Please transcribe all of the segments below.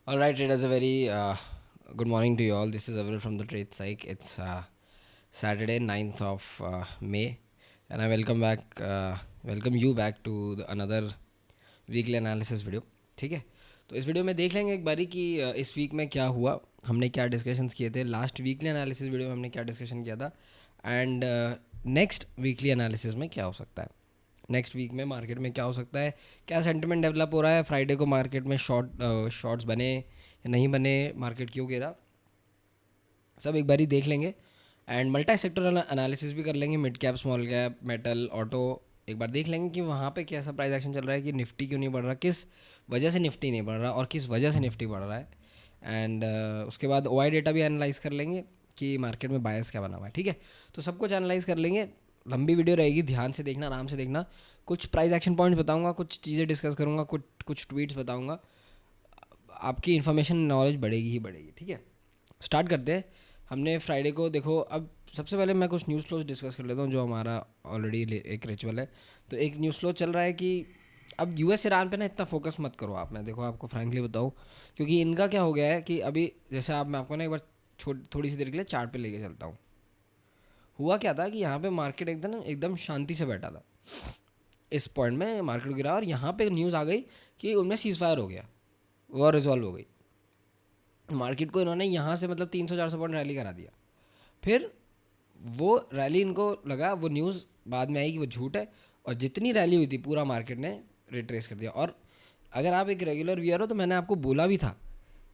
All right, traders, a very good morning to you all. This is Avril from the Trade Psych. It's Saturday, 9th of May, and I welcome you back to another weekly analysis video. ठीक है, तो इस video में देख लेंगे एक बारी कि इस वीक में क्या हुआ, हमने क्या डिस्कशंस किए थे, लास्ट वीकली एनालिसिस वीडियो में हमने क्या डिस्कशन किया था, एंड नेक्स्ट वीकली एनालिसिस में क्या हो सकता है, नेक्स्ट वीक में मार्केट में क्या हो सकता है, क्या सेंटिमेंट डेवलप हो रहा है, फ्राइडे को मार्केट में शॉर्ट्स बने या नहीं बने, मार्केट क्यों गिरा, सब एक बारी देख लेंगे। एंड मल्टी सेक्टर एनालिसिस भी कर लेंगे, mid cap, small cap, metal, auto, एक बार देख लेंगे कि वहाँ पे कैसा प्राइस एक्शन चल रहा है, कि निफ्टी क्यों नहीं बढ़ रहा, किस वजह से निफ्टी नहीं बढ़ रहा और किस वजह से निफ्टी बढ़ रहा है। एंड उसके बाद ओआई डेटा भी एनालाइज कर लेंगे कि मार्केट में बायस क्या बना हुआ है। ठीक है, तो सब कुछ एनालाइज कर लेंगे। लंबी वीडियो रहेगी, ध्यान से देखना, आराम से देखना। कुछ प्राइस एक्शन पॉइंट्स बताऊंगा, कुछ चीज़ें डिस्कस करूंगा, कुछ कुछ ट्वीट्स बताऊंगा। आपकी इन्फॉर्मेशन नॉलेज बढ़ेगी ही बढ़ेगी। ठीक है, स्टार्ट करते हैं। हमने फ्राइडे को देखो, अब सबसे पहले मैं कुछ न्यूज़ फ्लोज डिस्कस कर लेता हूँ जो हमारा ऑलरेडी एक रिचुअल है। तो एक न्यूज़ फ्लो चल रहा है कि अब यूएस ईरान पे ना इतना फोकस मत करो आप। मैं देखो आपको फ्रैंकली बताऊँ, क्योंकि इनका क्या हो गया है कि अभी जैसे मैं आपको ना एक बार थोड़ी सी देर के लिए चार्ट पे लेके चलता हूँ। हुआ क्या था कि यहाँ पे मार्केट एकदम एकदम शांति से बैठा था। इस पॉइंट में मार्केट गिरा और यहाँ पे न्यूज़ आ गई कि उनमें सीज फायर हो गया, वॉर रिजॉल्व हो गई। मार्केट को इन्होंने यहाँ से मतलब 300-400 पॉइंट रैली करा दिया। फिर वो रैली, इनको लगा वो न्यूज़ बाद में आई कि वो झूठ है, और जितनी रैली हुई थी पूरा मार्केट ने रिट्रेस कर दिया। और अगर आप एक रेगुलर व्यूअर हो तो मैंने आपको बोला भी था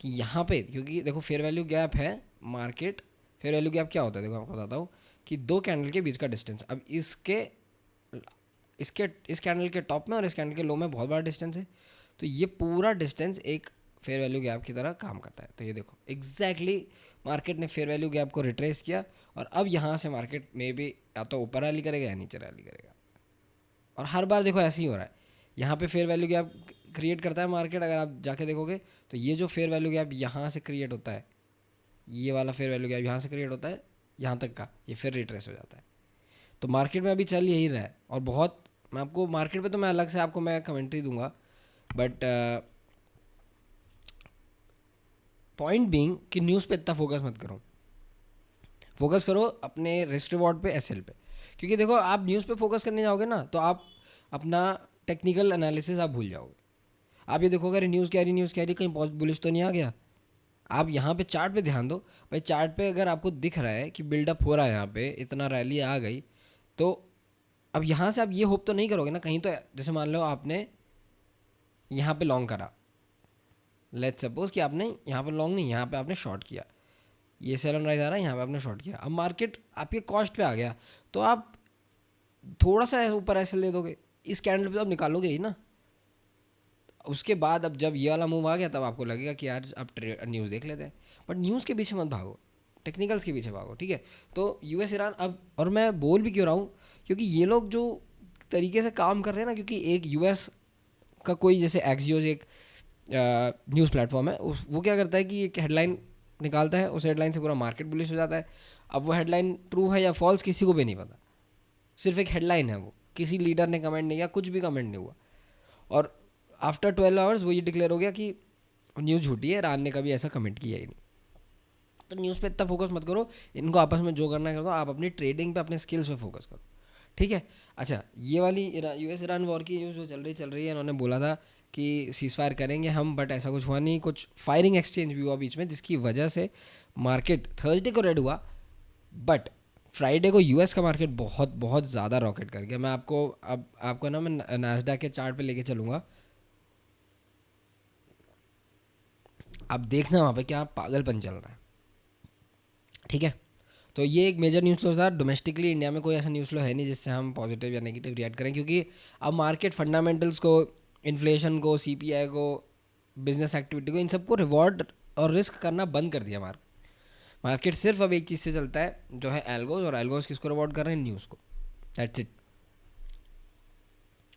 कि यहाँ पे, क्योंकि देखो फेयर वैल्यू गैप है मार्केट। फेयर वैल्यू गैप क्या होता है, देखो आपको बताता हूँ कि दो कैंडल के बीच का डिस्टेंस। अब इसके इसके इस कैंडल के टॉप में और इस कैंडल के लो में बहुत बड़ा डिस्टेंस है, तो ये पूरा डिस्टेंस एक फेयर वैल्यू गैप की तरह काम करता है। तो ये देखो एग्जैक्टली मार्केट ने फेयर वैल्यू गैप को रिट्रेस किया, और अब यहाँ से मार्केट में भी या तो ऊपर रैली करेगा या नीचे रैली करेगा। और हर बार देखो ऐसे ही हो रहा है, यहाँ पे फेयर वैल्यू गैप क्रिएट करता है मार्केट। अगर आप जाके देखोगे तो ये जो फेयर वैल्यू गैप यहाँ से क्रिएट होता है, ये वाला फेयर वैल्यू गैप यहाँ से क्रिएट होता है, यहाँ तक का ये फिर रिट्रेस हो जाता है। तो मार्केट में अभी चल यही रहा है। और बहुत, मैं आपको मार्केट पे तो मैं अलग से आपको मैं कमेंट्री दूंगा, बट पॉइंट बीइंग कि न्यूज़ पे इतना फोकस मत करो, फोकस करो अपने रिस्क रिवॉर्ड पे, एसएल पे। क्योंकि देखो आप न्यूज़ पे फोकस करने जाओगे ना तो आप अपना टेक्निकल एनालिसिस आप भूल जाओगे। आप ये देखोगे अरे न्यूज़ कह रही कहीं बहुत बुलिश तो नहीं आ गया। आप यहाँ पे चार्ट पे ध्यान दो भाई। चार्ट पे अगर आपको दिख रहा है कि बिल्डअप हो रहा है, यहाँ पे इतना रैली आ गई, तो अब यहाँ से आप ये होप तो नहीं करोगे ना कहीं। तो जैसे मान लो आपने यहाँ पे लॉन्ग करा, लेट्स सपोज कि आपने यहाँ पे लॉन्ग नहीं, यहाँ पे आपने शॉर्ट किया, ये सेल ऑन राइज आ रहा है, यहाँ पे आपने शॉर्ट किया। अब मार्केट आपके कॉस्ट पे आ गया, तो आप थोड़ा सा ऊपर ऐसे दे दोगे, इस कैंडल पे तो आप निकालोगे ही ना। उसके बाद अब जब ये वाला मूव आ गया तब आपको लगेगा कि यार अब न्यूज़ देख लेते हैं। बट न्यूज़ के पीछे मत भागो, टेक्निकल्स के पीछे भागो। ठीक है, तो यूएस ईरान अब, और मैं बोल भी क्यों रहा हूँ, क्योंकि ये लोग जो तरीके से काम कर रहे हैं ना, क्योंकि एक यूएस का कोई जैसे एक्सियोस एक न्यूज़ प्लेटफॉर्म है, वो क्या करता है कि एक हेडलाइन निकालता है, उस हेडलाइन से पूरा मार्केट बुलिश हो जाता है। अब वो हेडलाइन ट्रू है या फॉल्स किसी को भी नहीं पता, सिर्फ एक हेडलाइन है, वो किसी लीडर ने कमेंट नहीं किया, कुछ भी कमेंट नहीं हुआ, और आफ्टर 12 आवर्स वो ये डिक्लेयर हो गया कि न्यूज़ झूठी है, ईरान ने कभी ऐसा कमेंट किया ही नहीं। तो न्यूज़ पे इतना फोकस मत करो, इनको आपस में जो करना है करो, आप अपनी ट्रेडिंग पे, अपने स्किल्स पे फोकस करो। ठीक है, अच्छा ये वाली यूएस ईरान वॉर की न्यूज़ जो चल रही है, इन्होंने बोला था कि सीज फायर करेंगे हम, बट ऐसा कुछ हुआ नहीं। कुछ फायरिंग एक्सचेंज भी हुआ बीच में, जिसकी वजह से मार्केट थर्सडे को रेड हुआ, बट फ्राइडे को यूएस का मार्केट बहुत बहुत ज़्यादा रॉकेट कर गया। मैं आपको अब आपको ना मैं नास्डा के चार्ट पे लेके चलूँगा, आप देखना वहाँ पे क्या पागलपन चल रहा है। ठीक है, तो ये एक मेजर न्यूज़ फ्लो था। डोमेस्टिकली इंडिया में कोई ऐसा न्यूज़ फ्लो है नहीं जिससे हम पॉजिटिव या नेगेटिव रिएक्ट करें, क्योंकि अब मार्केट फंडामेंटल्स को, इन्फ्लेशन को, सीपीआई को, बिजनेस एक्टिविटी को, इन सबको रिवॉर्ड और रिस्क करना बंद कर दिया मार्केट सिर्फ अब एक चीज़ से चलता है, जो है एल्गोज, और एल्गोज किसको रिवॉर्ड कर रहे हैं, न्यूज़ को। That's it.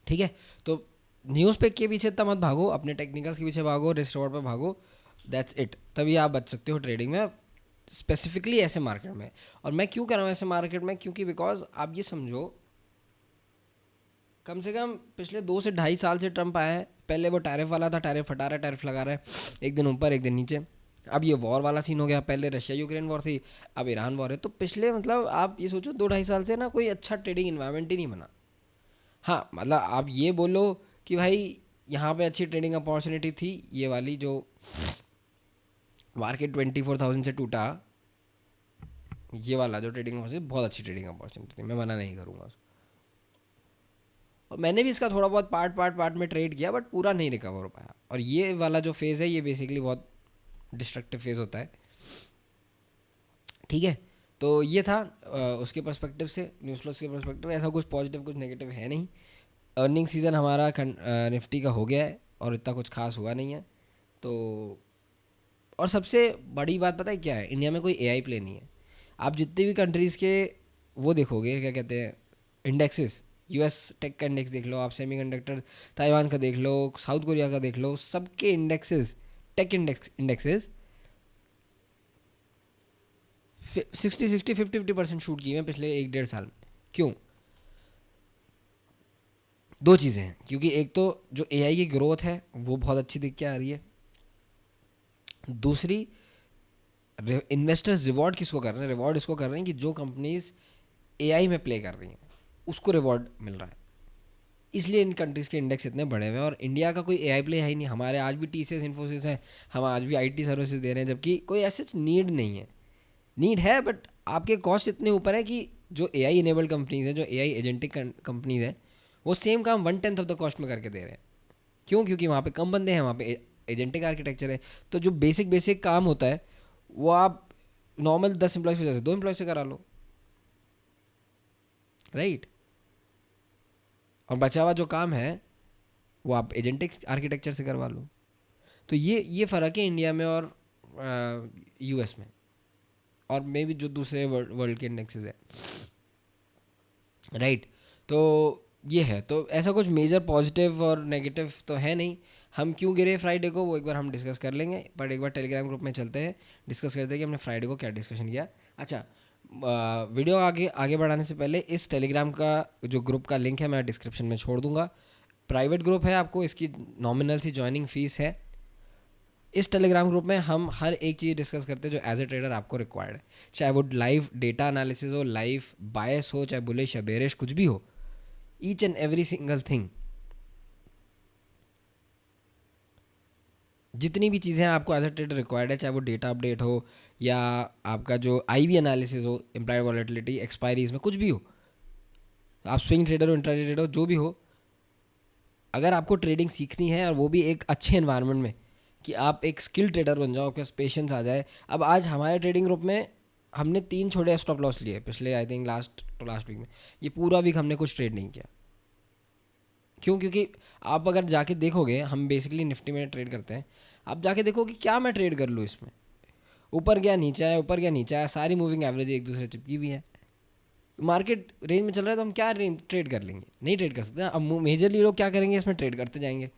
ठीक है, तो न्यूज़ पे के पीछे इतना मत भागो, अपने टेक्निकल्स के पीछे भागो, रिस्क रिवॉर्ड पे भागो। दैट्स इट, तभी आप बच सकते हो ट्रेडिंग में, स्पेसिफिकली ऐसे मार्केट में। और मैं क्यों कह रहा हूँ ऐसे मार्केट में, क्योंकि बिकॉज आप ये समझो, कम से कम पिछले 2 से ढाई साल से ट्रंप आया है, पहले वो टैरिफ वाला था, टैरिफ हटा रहा है, टैरिफ लगा रहा है, एक दिन ऊपर एक दिन नीचे। अब ये वॉर वाला सीन हो गया, पहले रशिया यूक्रेन वॉर थी, अब ईरान वॉर है। तो पिछले मतलब आप ये सोचो 2-2.5 साल से ना कोई अच्छा ट्रेडिंग इन्वायरमेंट ही नहीं बना। हाँ मतलब आप ये बोलो कि भाई यहाँ पे अच्छी ट्रेडिंग अपॉर्चुनिटी थी, ये वाली जो मार्केट 24,000 से टूटा, ये वाला जो ट्रेडिंग अपॉर्चुनिटी बहुत अच्छी ट्रेडिंग अपॉर्चुनिटी थी, मैं मना नहीं करूँगा। और मैंने भी इसका थोड़ा बहुत पार्ट में ट्रेड किया, बट पूरा नहीं रिकवर हो पाया। और ये वाला जो फेज़ है ये बेसिकली बहुत डिस्ट्रक्टिव फेज़ होता है, ठीक है। तो ये था उसके पर्सपेक्टिव से, न्यूज़ फ्लोस के पर्सपेक्टिव। ऐसा कुछ पॉजिटिव कुछ नेगेटिव है नहीं। अर्निंग सीज़न हमारा निफ्टी का हो गया है और इतना कुछ खास हुआ नहीं है। तो और सबसे बड़ी बात पता है क्या है, इंडिया में कोई एआई प्ले नहीं है। आप जितने भी कंट्रीज़ के वो देखोगे, क्या कहते हैं, इंडेक्सेस, यूएस टेक का इंडेक्स देख लो आप, सेमीकंडक्टर ताइवान का देख लो, साउथ कोरिया का देख लो, सबके इंडेक्सेस, टेक इंडेक्सेस 60-50% शूट किए हैं पिछले 1-1.5 साल में। क्यों? दो चीज़ें हैं, क्योंकि एक तो जो एआई की ग्रोथ है वो बहुत अच्छी दिख के आ रही है, दूसरी इन्वेस्टर्स रिवॉर्ड किसको कर रहे हैं, रिवॉर्ड इसको कर रहे हैं कि जो कंपनीज एआई में प्ले कर रही हैं उसको रिवॉर्ड मिल रहा है। इसलिए इन कंट्रीज़ के इंडेक्स इतने बड़े हुए हैं। और इंडिया का कोई एआई प्ले है ही नहीं। हमारे आज भी टीसीएस इन्फोसिस है, हम आज भी आईटी सर्विसेज दे रहे हैं, जबकि कोई ऐसे नीड नहीं है। नीड है बट आपके कॉस्ट इतने ऊपर है कि जो एआई इनेबल्ड कंपनीज हैं, जो एआई एजेंटिक कंपनीज हैं, वो सेम काम 1/10 ऑफ द कॉस्ट में करके दे रहे हैं। क्यों? क्योंकि वहाँ पे कम बंदे हैं, वहाँ पे एजेंटिक आर्किटेक्चर है। तो जो बेसिक काम होता है वो आप नॉर्मल 10 एम्प्लॉयज़ की वजह से 2 एम्प्लॉय से करा लो, राइट। और बचा हुआ जो काम है वो आप एजेंटिक आर्किटेक्चर से करवा लो। तो ये फ़र्क है इंडिया में और यूएस में, और मे भी जो दूसरे वर्ल्ड के इंडेक्सेस है, राइट। तो ये है। तो ऐसा कुछ मेजर पॉजिटिव और नेगेटिव तो है नहीं। हम क्यों गिरे फ्राइडे को वो एक बार हम डिस्कस कर लेंगे, बट एक बार टेलीग्राम ग्रुप में चलते हैं, डिस्कस करते हैं कि हमने फ्राइडे को क्या डिस्कशन किया। अच्छा, वीडियो आगे बढ़ाने से पहले इस टेलीग्राम का जो ग्रुप का लिंक है मैं डिस्क्रिप्शन में छोड़ दूंगा। प्राइवेट ग्रुप है, आपको इसकी नॉमिनल सी ज्वाइनिंग फ़ीस है। इस टेलीग्राम ग्रुप में हम हर एक चीज़ डिस्कस करते हैं जो एज ए ट्रेडर आपको रिक्वायर्ड है, चाहे वो लाइव डेटा एनालिसिस हो, लाइव बायस हो, चाहे बुलिश या बेरिश कुछ भी हो, each and every single thing, जितनी भी चीज़ें आपको एज ए ट्रेडर रिक्वायर्ड है, चाहे वो डेटा अपडेट हो या आपका जो आईवी एनालिसिस हो, इम्प्लाइड वॉलेटिलिटी, एक्सपायरीज में कुछ भी हो, आप स्विंग ट्रेडर हो, इंट्राडे ट्रेडर हो, जो भी हो, अगर आपको ट्रेडिंग सीखनी है और वो भी एक अच्छे एनवायरनमेंट में, कि आप एक स्किल ट्रेडर बन जाओ, आपके पास पेशेंस आ जाए। अब आज हमारे ट्रेडिंग ग्रुप में हमने 3 छोटे स्टॉप लॉस लिए पिछले आई थिंक लास्ट वीक में। ये पूरा वीक हमने कुछ ट्रेड नहीं किया। क्यों? क्योंकि आप अगर जाके देखोगे, हम बेसिकली निफ्टी में ट्रेड करते हैं, आप जाके देखोगे क्या मैं ट्रेड कर लूँ इसमें, ऊपर गया नीचे आया, ऊपर गया नीचे आया, सारी मूविंग एवरेज एक दूसरे चिपकी हुई है, मार्केट रेंज में चल रहा है, तो हम क्या रेंज ट्रेड कर लेंगे? नहीं ट्रेड कर सकते। अब मेजरली लोग क्या करेंगे, इसमें ट्रेड करते जाएंगे,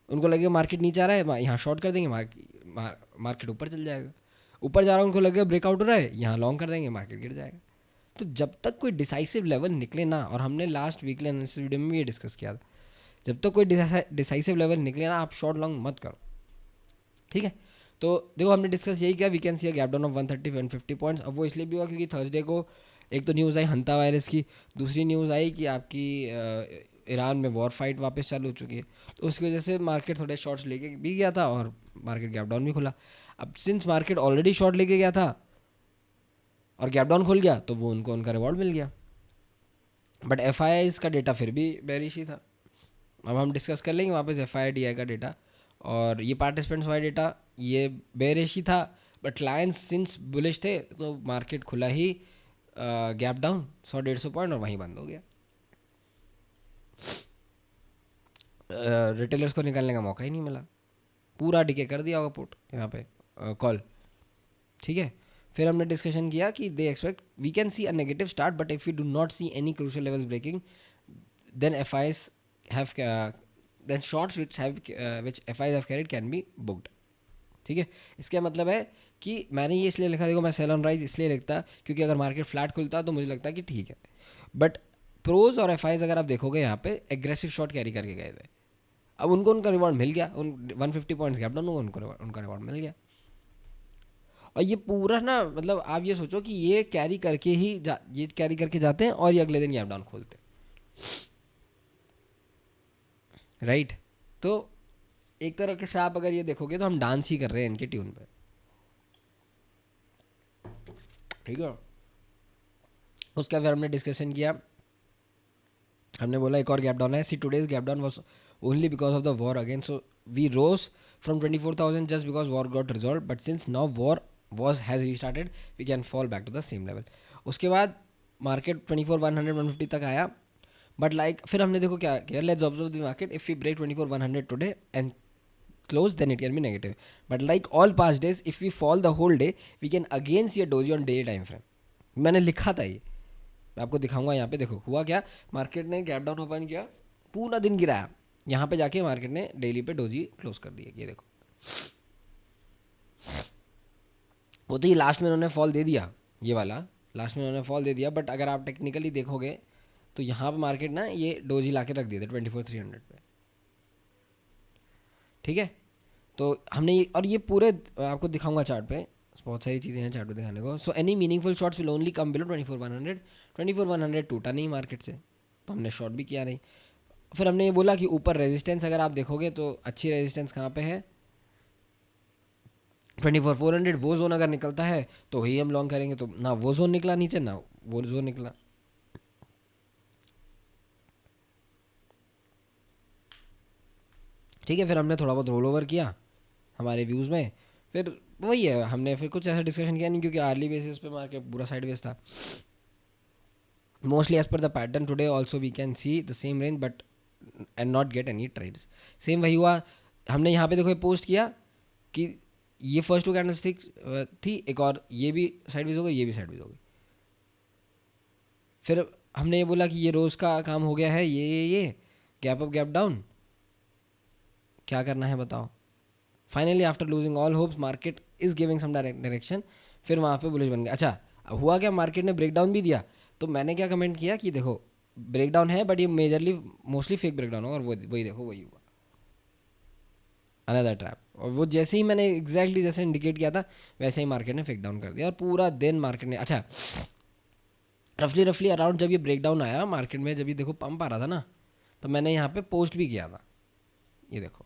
उनको लगेगा मार्केट नीचे आ रहा है, यहाँ शॉर्ट कर देंगे, मार्केट ऊपर चल जाएगा, ऊपर जा रहा है उनको लगेगा ब्रेकआउट हो रहा है, यहाँ लॉन्ग कर देंगे, मार्केट गिर जाएगा। तो जब तक कोई डिसाइसिव लेवल निकले ना, और हमने लास्ट वीकली एनालिसिस वीडियो में भी ये डिस्कस किया था, जब तक कोई डिसाइसिव लेवल निकले ना, आप शॉर्ट लॉन्ग मत करो, ठीक है। तो देखो हमने डिस्कस यही किया, we can see a gap down of 130-150 points. अब वो इसलिए भी हुआ क्योंकि थर्सडे को एक तो न्यूज़ आई हंता वायरस की, दूसरी न्यूज़ आई कि आपकी ईरान में वॉर फाइट वापस चालू हो चुकी है। तो उसकी वजह से मार्केट थोड़े शॉर्ट्स लेके भी गया था और मार्केट गैप डाउन भी खुला। अब सिंस मार्केट ऑलरेडी शॉर्ट लेके गया था और गैप डाउन खुल गया, तो वो उनका रिवॉर्ड मिल गया। बट एफ का डेटा फिर भी बेरिश ही था। अब हम डिस्कस कर लेंगे वापस FII का डेटा, और ये पार्टिसिपेंट्स वाला डेटा ये बेरिश ही था, बट क्लाइंट्स सिंस बुलिश थे तो मार्केट खुला ही गैप डाउन 100-150 पॉइंट और वहीं बंद हो गया। रिटेलर्स को निकलने का मौका ही नहीं मिला, पूरा डिके कर दिया होगा पुट यहाँ पे कॉल, ठीक है। फिर हमने डिस्कशन किया कि they expect we can see a negative start, but if you do not see any crucial levels breaking, then FIs have then shorts which FIs have carried can be booked, ठीक है। इसका मतलब है कि मैंने ये इसलिए लिखा, देखो मैं सेल ऑन राइज इसलिए लिखता क्योंकि अगर मार्केट फ्लैट खुलता तो मुझे लगता कि ठीक है, बट प्रोज और FIs अगर आप देखोगे यहाँ पे एग्रेसिव शॉर्ट कैरी करके गए थे, अब उनको उनका रिवॉर्ड मिल गया, उन 150 पॉइंट्स गैप डाउन हुआ, उनका रिवॉर्ड मिल गया। और ये पूरा ना मतलब आप ये सोचो कि ये कैरी करके ही ये कैरी करके जाते हैं और ये अगले दिन गैप डाउन खोलते हैं, राइट। तो एक तरह से आप अगर ये देखोगे तो हम डांस ही कर रहे हैं इनके ट्यून पे, ठीक है। उसका फिर हमने डिस्कशन किया, हमने बोला एक और गैप डाउन है। See today's gap down was only because of the war again, so we rose from 24,000 just because war got resolve, but since now war was has restarted we can fall back to the same level. उसके बाद market 24,100 150 तक आया, but like फिर हमने देखो क्या किया, let's observe the market, if we break 24,100 today and close then it can be negative, but like all past days if we fall the whole day we can again see a doji on daily time frame। मैंने लिखा था ये, मैं आपको दिखाऊंगा। यहाँ पे देखो हुआ क्या, मार्केट ने गैप डाउन ओपन किया, पूरा दिन गिराया, यहाँ पे जाके मार्केट ने डेली पे डोजी क्लोज कर दिया। ये देखो वो तो ये लास्ट में उन्होंने फॉल दे दिया, ये वाला लास्ट में उन्होंने फॉल दे दिया, बट अगर आप टेक्निकली देखोगे तो यहाँ पे मार्केट ना ये डोजी ला के रख दिए थे 24,300 पे, ठीक है। तो हमने ये और ये पूरे आपको दिखाऊंगा चार्ट पे, बहुत सारी चीज़ें हैं चार्ट पे दिखाने को। So any meaningful shots will only come below 24,100। 24,100 टूटा नहीं मार्केट से, तो हमने शॉर्ट भी किया नहीं। फिर हमने ये बोला कि ऊपर रेजिस्टेंस अगर आप देखोगे तो अच्छी रेजिस्टेंस कहाँ पे है, 24,400। वो जोन अगर निकलता है तो वही हम लॉन्ग करेंगे, तो ना वो जोन निकला नीचे ना वो जोन निकला, ठीक है। फिर हमने थोड़ा बहुत रोल ओवर किया हमारे व्यूज़ में, फिर वही है, हमने फिर कुछ ऐसा डिस्कशन किया नहीं क्योंकि आर्ली बेसिस पे मार्केट पूरा साइडवेज था। Mostly as per the pattern today also we can see the same range but and not get any trades. Same वही हुआ, हमने यहाँ पे देखो पोस्ट किया कि ये फर्स्ट टू कैंडलस्टिक थी, एक और ये भी साइडवेज हो गई, ये भी साइडवेज हो गई। फिर हमने ये बोला कि ये रोज़ का काम हो गया है, ये गैप अप गैप डाउन, क्या करना है बताओ। Finally after losing all hopes market is giving some direction, फिर वहाँ पे बुलिश बन गया। अच्छा अब हुआ क्या, मार्केट ने ब्रेक डाउन भी दिया, तो मैंने क्या कमेंट किया कि देखो ब्रेक डाउन है बट ये majorly mostly fake break down होगा, और वही देखो वही हुआ, अनदर ट्रैप। और वो जैसे ही मैंने एग्जैक्टली जैसे इंडिकेट किया था वैसे ही मार्केट ने फेक डाउन कर दिया, और पूरा दिन मार्केट ने अच्छा रफली अराउंड जब ये ब्रेक डाउन आया मार्केट में, जब ये देखो पंप आ रहा था ना, तो मैंने यहाँ पे पोस्ट भी किया था, ये देखो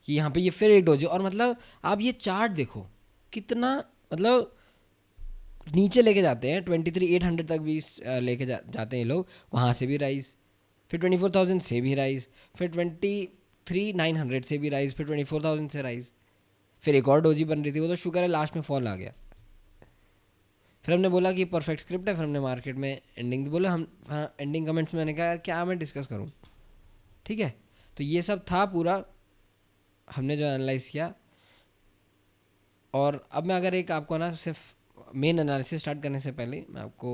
कि यहाँ पे ये फिर एक डोजी। और मतलब आप ये चार्ट देखो कितना मतलब नीचे लेके जाते हैं, 23,800 तक भी लेके जाते हैं ये लोग, वहाँ से भी राइज, फिर 24,000 से भी राइज, फिर 23,900 से भी राइज, फिर 24,000 से राइज, फिर एक और डोजी बन रही थी, वो तो शुक्र है लास्ट में फॉल आ गया। फिर हमने बोला कि परफेक्ट स्क्रिप्ट है, फिर हमने मार्केट में एंडिंग बोले हम, हाँ एंडिंग कमेंट्स में मैंने कहा यार क्या मैं डिस्कस करूँ, ठीक है। तो ये सब था पूरा हमने जो एनालाइज किया। और अब मैं अगर एक आपको ना सिर्फ मेन एनालिसिस स्टार्ट करने से पहले मैं आपको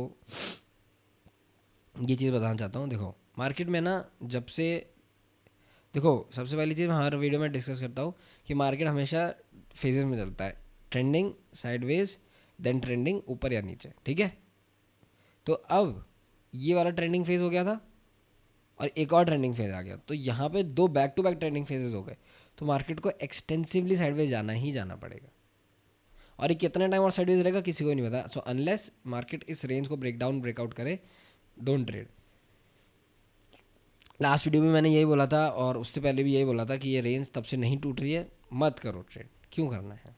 ये चीज़ बताना चाहता हूँ। देखो मार्केट में ना जब से देखो सबसे पहली चीज़ मैं हर वीडियो में डिस्कस करता हूँ कि मार्केट हमेशा फेजेस में चलता है, ट्रेंडिंग, साइडवेज, देन ट्रेंडिंग, ऊपर या नीचे, ठीक है। तो अब ये वाला ट्रेंडिंग फेज हो गया था और एक और ट्रेंडिंग फेज आ गया, तो यहाँ पे दो back to back trending phases हो गए, तो मार्केट को एक्सटेंसिवली साइडवेज जाना ही जाना पड़ेगा। और ये कितना टाइम और साइडवेज रहेगा किसी को नहीं पता। सो अनलेस मार्केट इस रेंज को ब्रेकआउट करे, डोंट ट्रेड। लास्ट वीडियो में मैंने यही बोला था और उससे पहले भी यही बोला था कि ये रेंज तब से नहीं टूट रही है, मत करो ट्रेड, क्यों करना है,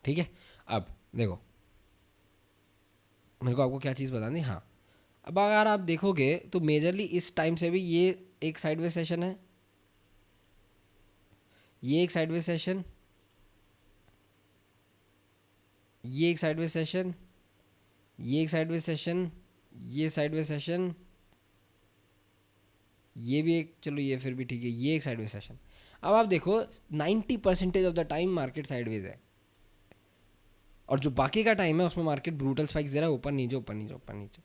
ठीक है। अब देखो मेरे को आपको क्या चीज़ बतानी, हाँ अब अगर आप देखोगे तो मेजरली इस टाइम से भी ये एक साइडवेज सेशन है, ये एक साइडवेज सेशन, ये एक साइडवेज सेशन, ये एक साइडवेज सेशन, ये साइडवेज सेशन, ये भी एक, चलो ये फिर भी ठीक है, ये एक साइडवेज सेशन। अब आप देखो 90% of the time market sideways है, और जो बाकी का टाइम है उसमें मार्केट ब्रूटल स्पाइक्स दे रहा है, ऊपर नीचे ऊपर नीचे ऊपर नीचे।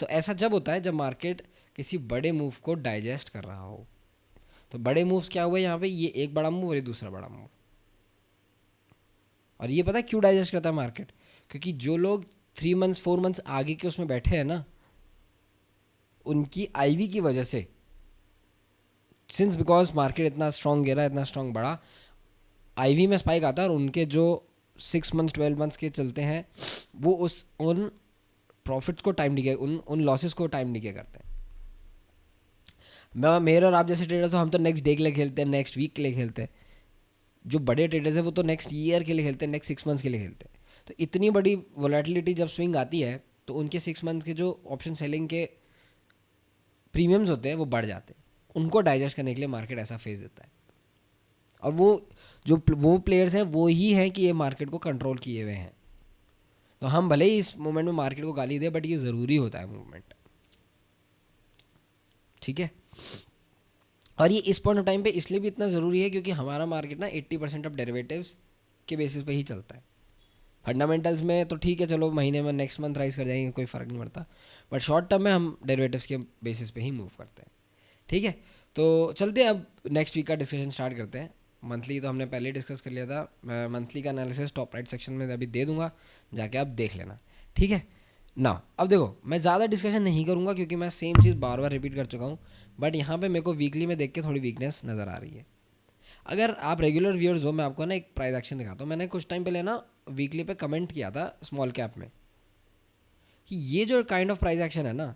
तो ऐसा जब होता है जब मार्केट किसी बड़े मूव को डाइजेस्ट कर रहा हो। तो बड़े मूव्स क्या हुए यहाँ पे, ये एक बड़ा मूव और ये दूसरा बड़ा मूव। और ये पता है क्यों डाइजेस्ट करता है मार्केट, क्योंकि जो लोग 3 मंथ्स 4 मंथ्स आगे के उसमें बैठे हैं ना, उनकी आईवी की वजह से, सिंस बिकॉज मार्केट इतना स्ट्रॉन्ग गिरा, इतना स्ट्रॉन्ग बढ़ा, आईवी में स्पाइक आता है और उनके जो 6 मंथ्स 12 मंथ्स के चलते हैं वो उन प्रॉफिट्स को टाइम डिके, उन लॉसेस को टाइम डिके करते हैं। मेरे और आप जैसे ट्रेडर्स, तो हम तो नेक्स्ट डे के लिए खेलते हैं, नेक्स्ट वीक के लिए खेलते हैं। जो बड़े ट्रेडर्स हैं वो तो नेक्स्ट ईयर के लिए खेलते हैं, नेक्स्ट 6 मंथ्स के लिए खेलते हैं। तो इतनी बड़ी वोलेटिलिटी जब स्विंग आती है तो उनके 6 मंथ के जो ऑप्शन सेलिंग के प्रीमियम्स होते हैं वो बढ़ जाते हैं। उनको डाइजेस्ट करने के लिए मार्केट ऐसा फेस देता है। और वो प्लेयर्स हैं वो ही हैं कि ये मार्केट को कंट्रोल किए हुए हैं। तो हम भले ही इस मोमेंट में मार्केट को गाली दें, बट ये ज़रूरी होता है मूवमेंट, ठीक है। और ये इस पॉइंट ऑफ टाइम पे इसलिए भी इतना ज़रूरी है क्योंकि हमारा मार्केट ना 80% ऑफ डेरिवेटिव्स के बेसिस पे ही चलता है। फंडामेंटल्स में तो ठीक है, चलो महीने में नेक्स्ट मंथ राइज कर जाएंगे, कोई फ़र्क नहीं पड़ता, बट शॉर्ट टर्म में हम डेरिवेटिव्स के बेसिस पे ही मूव करते हैं, ठीक है। तो चलते हैं अब नेक्स्ट वीक का डिस्कशन स्टार्ट करते हैं। मंथली तो हमने पहले ही डिस्कस कर लिया था, मैं मंथली का एनालिसिस टॉप राइट सेक्शन में अभी दे दूंगा, जाके आप देख लेना, ठीक है ना। अब देखो, मैं ज़्यादा डिस्कशन नहीं करूँगा क्योंकि मैं सेम चीज़ बार बार रिपीट कर चुका हूँ, बट यहाँ पे मेरे को वीकली में देख के थोड़ी वीकनेस नज़र आ रही है। अगर आप रेगुलर व्यूअर्स हो, मैं आपको ना एक प्राइस एक्शन दिखाता हूँ। मैंने कुछ टाइम पहले ना वीकली पे कमेंट किया था स्मॉल कैप में कि ये जो काइंड ऑफ प्राइस एक्शन है ना,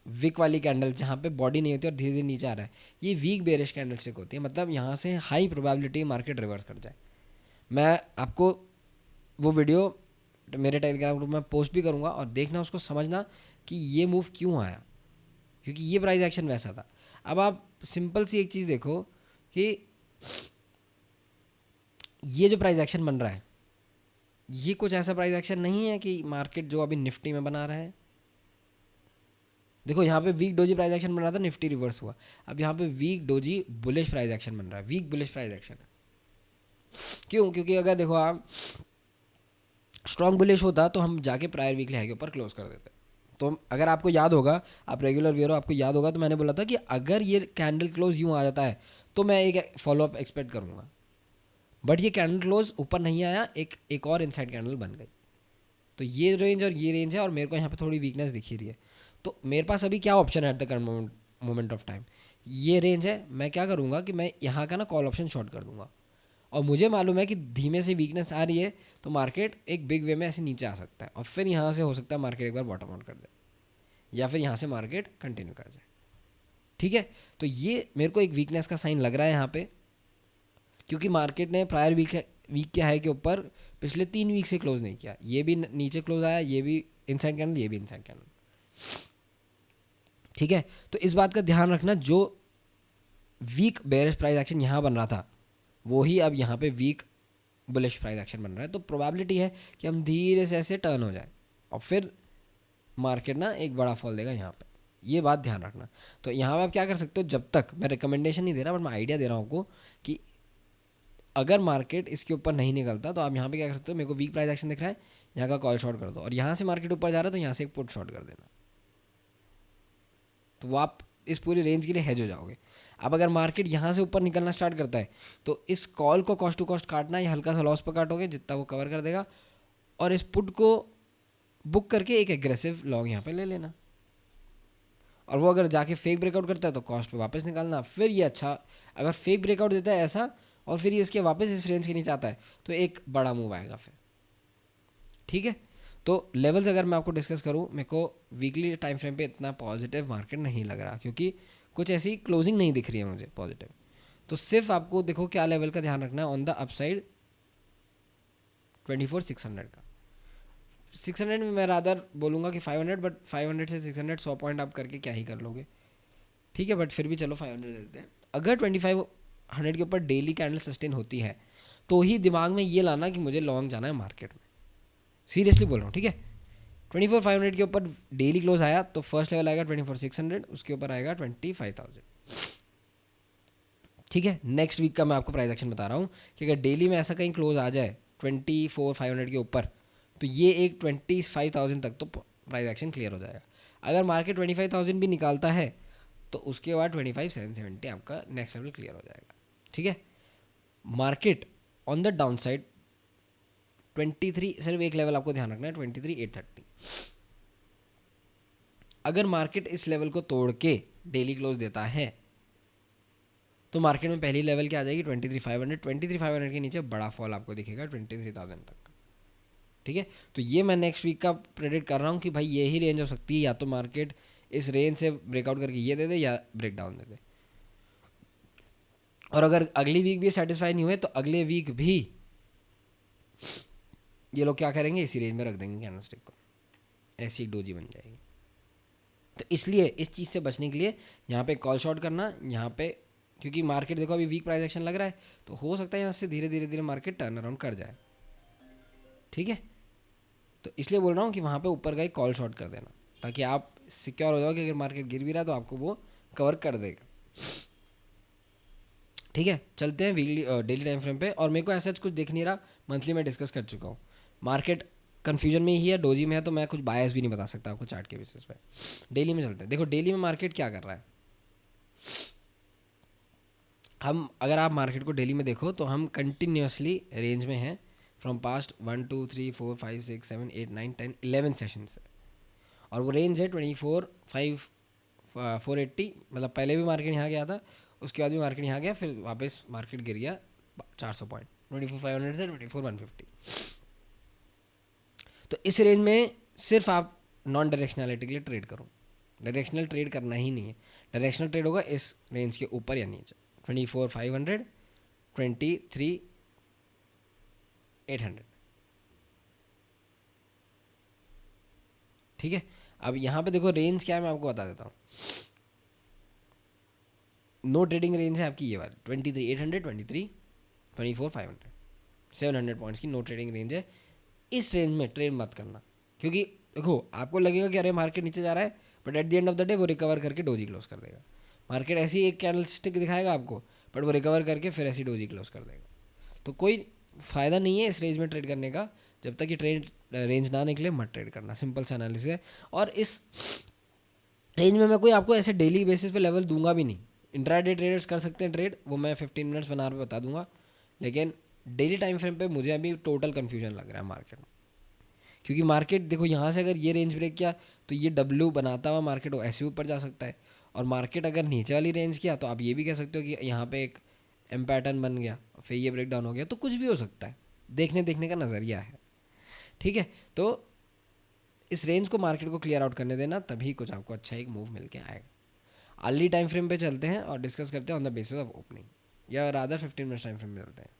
विक वाली कैंडल जहाँ पे बॉडी नहीं होती और धीरे धीरे नीचे आ रहा है, ये वीक बेरिश कैंडल स्टिक होती है। मतलब यहाँ से हाई प्रोबेबिलिटी मार्केट रिवर्स कर जाए। मैं आपको वो वीडियो मेरे टेलीग्राम ग्रुप में पोस्ट भी करूँगा और देखना, उसको समझना कि ये मूव क्यों आया, क्योंकि ये प्राइस एक्शन वैसा था। अब आप सिंपल सी एक चीज़ देखो कि ये जो प्राइस एक्शन बन रहा है, ये कुछ ऐसा प्राइस एक्शन नहीं है कि मार्केट जो अभी निफ्टी में बना रहा है। देखो यहाँ पे वीक डोजी प्राइस एक्शन बन रहा था, निफ्टी रिवर्स हुआ। अब यहाँ पे week doji bullish price action बन रहा है, वीक बुलिश प्राइस एक्शन है। क्यों? क्योंकि अगर देखो आप स्ट्रॉन्ग बुलिश होता तो हम जाके प्रायर वीकली हाई के ऊपर क्लोज कर देते। तो अगर आपको याद होगा, आप रेगुलर व्यूअर हो, आपको याद होगा, तो मैंने बोला था कि अगर ये कैंडल क्लोज यूँ आ जाता है तो मैं एक फॉलोअप एक्सपेक्ट करूँगा। बट ये कैंडल क्लोज ऊपर नहीं आया, एक और इनसाइड कैंडल बन गई। तो ये रेंज और ये रेंज है और मेरे को यहाँ पे थोड़ी वीकनेस दिखी रही है। तो मेरे पास अभी क्या ऑप्शन है at the current moment of time, ये रेंज है। मैं क्या करूँगा कि मैं यहाँ का ना कॉल ऑप्शन शॉर्ट कर दूंगा। और मुझे मालूम है कि धीमे से वीकनेस आ रही है तो मार्केट एक बिग वे में ऐसे नीचे आ सकता है और फिर यहाँ से हो सकता है मार्केट एक बार बॉटम आउट कर जाए या फिर यहाँ से मार्केट कंटिन्यू कर जाए, ठीक है। तो ये मेरे को एक वीकनेस का साइन लग रहा है यहाँ पे, क्योंकि मार्केट ने प्रायर वीक के हाई के ऊपर पिछले 3 वीक से क्लोज नहीं किया। ये भी नीचे क्लोज आया, ये भी इनसाइड कैंडल, ये भी इनसाइड कैंडल, ठीक है। तो इस बात का ध्यान रखना, जो वीक बेयरिश प्राइस एक्शन यहाँ बन रहा था वो ही अब यहाँ पे वीक बुलिश प्राइस एक्शन बन रहा है। तो प्रोबेबिलिटी है कि हम धीरे से ऐसे टर्न हो जाए और फिर मार्केट ना एक बड़ा फॉल देगा यहाँ पे, ये बात ध्यान रखना। तो यहाँ पे आप क्या कर सकते हो, जब तक मैं रिकमेंडेशन नहीं दे रहा बट मैं आइडिया दे रहा हूँ आपको कि अगर मार्केट इसके ऊपर नहीं निकलता तो आप यहाँ पे क्या कर सकते हो, मेरे को वीक प्राइस एक्शन दिख रहा है, यहाँ का कॉल शॉर्ट कर दो और यहाँ से मार्केट ऊपर जा रहा है तो यहाँ से एक पुट शॉर्ट कर देना। तो वो आप इस पूरी रेंज के लिए हेज हो जाओगे। अब अगर मार्केट यहाँ से ऊपर निकलना स्टार्ट करता है तो इस कॉल को कॉस्ट टू कॉस्ट काटना, या हल्का सा लॉस पर काटोगे जितना वो कवर कर देगा, और इस पुट को बुक करके एक एग्रेसिव लॉन्ग यहाँ पे ले लेना। और वो अगर जाके फेक ब्रेकआउट करता है तो कॉस्ट पे वापस निकालना। फिर ये अच्छा, अगर फेक ब्रेकआउट देता है ऐसा और फिर ये इसके वापस इस रेंज के नीचे आता है तो एक बड़ा मूव आएगा फिर, ठीक है। तो लेवल्स अगर मैं आपको डिस्कस करूं, मेरे को वीकली टाइम फ्रेम पे इतना पॉजिटिव मार्केट नहीं लग रहा क्योंकि कुछ ऐसी क्लोजिंग नहीं दिख रही है मुझे पॉजिटिव। तो सिर्फ आपको देखो क्या लेवल का ध्यान रखना है ऑन द अपसाइड, 24,600 का। 600 में मैं रादर बोलूँगा कि 500, बट 500 से 600 100 पॉइंट आप करके क्या ही कर लोगे, ठीक है। बट फिर भी चलो 500 देते हैं। अगर 2500 के ऊपर डेली कैंडल सस्टेन होती है तो ही दिमाग में ये लाना कि मुझे लॉन्ग जाना है मार्केट में, सीरियसली बोल रहा हूँ, ठीक है। 24,500 के ऊपर डेली क्लोज आया तो फर्स्ट लेवल आएगा 24,600, उसके ऊपर आएगा 25,000, ठीक है। नेक्स्ट वीक का मैं आपको प्राइस एक्शन बता रहा हूँ कि अगर डेली में ऐसा कहीं क्लोज आ जाए 24,500 के ऊपर तो ये एक 25,000 तक तो प्राइस एक्शन क्लियर हो जाएगा। अगर मार्केट 25,000 भी निकालता है तो उसके बाद 25,770 आपका नेक्स्ट लेवल क्लियर हो जाएगा, ठीक है। Market on the down side 23, सिर्फ एक लेवल आपको ध्यान रखना है, 23,830। अगर मार्केट इस लेवल को तोड़ के डेली क्लोज देता है तो मार्केट में पहली लेवल क्या आ जाएगी 23,500। 23,500 के नीचे बड़ा फॉल आपको दिखेगा 23,000 तक का। ठीक है, तो ये मैं नेक्स्ट वीक का प्रेडिक्ट कर रहा हूँ कि भाई यही रेंज हो सकती है, या तो मार्केट इस रेंज से ब्रेकआउट करके ये दे दे या ब्रेक डाउन दे दे। और अगर अगली वीक भी सेटिस्फाई नहीं हुए तो अगले वीक भी ये लोग क्या करेंगे, इसी रेंज में रख देंगे कैंडलस्टिक को, ऐसी डोजी बन जाएगी। तो इसलिए इस चीज़ से बचने के लिए यहाँ पे कॉल शॉर्ट करना, यहाँ पे क्योंकि मार्केट देखो अभी वीक प्राइस एक्शन लग रहा है, तो हो सकता है यहाँ से धीरे धीरे धीरे मार्केट टर्न अराउंड कर जाए। ठीक है, तो इसलिए बोल रहा हूँ कि वहाँ पे ऊपर का ही कॉल शॉर्ट कर देना, ताकि आप सिक्योर हो जाओ कि अगर मार्केट गिर भी रहा है तो आपको वो कवर कर देगा। ठीक है, चलते हैं वीकली डेली टाइम फ्रेम पे। और मेरे को ऐसा कुछ दिख नहीं रहा, मंथली में डिस्कस कर चुका हूँ। मार्केट कन्फ्यूजन में ही है, डोजी में है, तो मैं कुछ बायस भी नहीं बता सकता आपको चार्ट के बेसिस पे। डेली में चलते हैं। देखो डेली में मार्केट क्या कर रहा है। हम अगर आप मार्केट को डेली में देखो तो हम कंटिन्यूसली रेंज में हैं फ्रॉम पास्ट 1 2 3 4 5 6 7 8 9 10 11 सेशन से, और वो रेंज है 24,5 480। मतलब पहले भी मार्केट यहाँ गया था, उसके बाद भी मार्केट यहाँ गया, फिर वापस मार्केट गिर गया 400 पॉइंट 24,500 से 24,150। तो इस रेंज में सिर्फ आप नॉन डायरेक्शनलिटी के लिए ट्रेड करो, डायरेक्शनल ट्रेड करना ही नहीं है। डायरेक्शनल ट्रेड होगा इस रेंज के ऊपर या नीचे, 24,500 23,800। ठीक है, अब यहाँ पे देखो रेंज क्या है, मैं आपको बता देता हूँ। नो ट्रेडिंग रेंज है आपकी ये वाली 23,800 24,500 700 पॉइंट्स की नो ट्रेडिंग रेंज है। इस रेंज में ट्रेड मत करना, क्योंकि देखो आपको लगेगा कि अरे मार्केट नीचे जा रहा है, but at the end of the day वो रिकवर करके डोजी क्लोज कर देगा। मार्केट ऐसी एक कैंडल स्टिक दिखाएगा आपको, बट वो रिकवर करके फिर ऐसी डोजी क्लोज कर देगा। तो कोई फ़ायदा नहीं है इस रेंज में ट्रेड करने का, जब तक कि ट्रेड रेंज ना निकले मत ट्रेड करना। सिंपल सा एनालिसिस है। और इस रेंज में मैं कोई आपको ऐसे डेली बेसिस पे लेवल दूंगा भी नहीं। इंट्राडे ट्रेडर्स कर सकते हैं ट्रेड, वो मैं 15 मिनट्स बना पे बता दूंगा, लेकिन डेली टाइम फ्रेम पे मुझे अभी टोटल कन्फ्यूजन लग रहा है मार्केट में। क्योंकि मार्केट देखो यहाँ से अगर ये रेंज ब्रेक किया तो ये डब्ल्यू बनाता हुआ मार्केट ऐसे ऊपर जा सकता है, और मार्केट अगर नीचे वाली रेंज किया तो आप ये भी कह सकते हो कि यहाँ पे एक एम पैटर्न बन गया, फिर ये ब्रेक डाउन हो गया। तो कुछ भी हो सकता है, देखने का नज़रिया है। ठीक है, तो इस रेंज को मार्केट को क्लियर आउट करने देना, तभी कुछ आपको अच्छा एक मूव मिल के आएगा। अर्ली टाइम फ्रेम पे चलते हैं और डिस्कस करते हैं on the basis of opening, या रादर 15 मिनट्स टाइम फ्रेम में चलते हैं।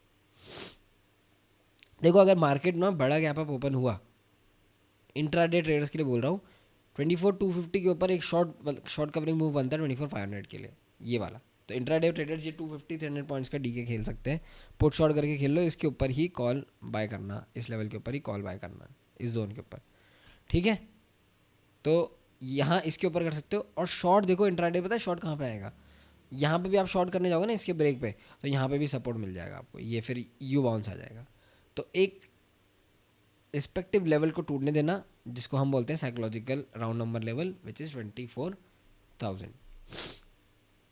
देखो अगर मार्केट ना बड़ा गैप अप ओपन हुआ, इंट्राडे ट्रेडर्स के लिए बोल रहा हूँ, 24,250 के ऊपर एक शॉर्ट कवरिंग मूव बनता है 24,500 के लिए, ये वाला। तो इंट्राडे ट्रेडर्स ये 250-300 पॉइंट्स का डीके खेल सकते हैं, पुट शॉर्ट करके खेल लो, इसके ऊपर ही कॉल बाय करना, इस लेवल के ऊपर ही कॉल बाय करना, इस जोन के ऊपर। ठीक है, तो यहाँ इसके ऊपर कर सकते हो। और शॉर्ट देखो इंट्राडे, पता है शॉर्ट कहाँ पे आएगा, यहाँ पे भी आप शॉर्ट करने जाओगे ना इसके ब्रेक पे, तो यहाँ पे भी सपोर्ट मिल जाएगा आपको, ये फिर यू बाउंस आ जाएगा। तो एक रिस्पेक्टिव लेवल को टूटने देना, जिसको हम बोलते हैं psychological round number level, which is 24,000।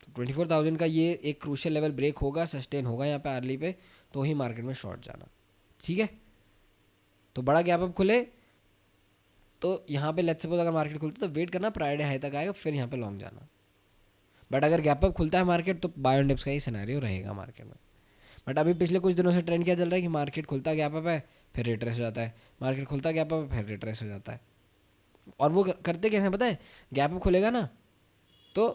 24,000 का ये एक क्रूशियल लेवल ब्रेक होगा, सस्टेन होगा यहाँ पे अर्ली पे, तो ही मार्केट में शॉर्ट जाना। ठीक है, तो बड़ा गैप अप खुले तो यहाँ पे लेट्स सपोज अगर मार्केट खुलता तो वेट करना, प्राइडे हाई तक आएगा, फिर यहाँ पे लॉन्ग जाना। बट अगर गैप अप खुलता है मार्केट तो बाय ऑन डिप्स का ही सिनेरियो रहेगा मार्केट में। बट अभी पिछले कुछ दिनों से ट्रेंड क्या चल रहा है कि मार्केट खुलता गैप अप है, फिर रिट्रेस हो जाता है, मार्केट खुलता गैप अप है, फिर रिट्रेस हो जाता है। और वो करते कैसे पता है, गैप अप खुलेगा ना तो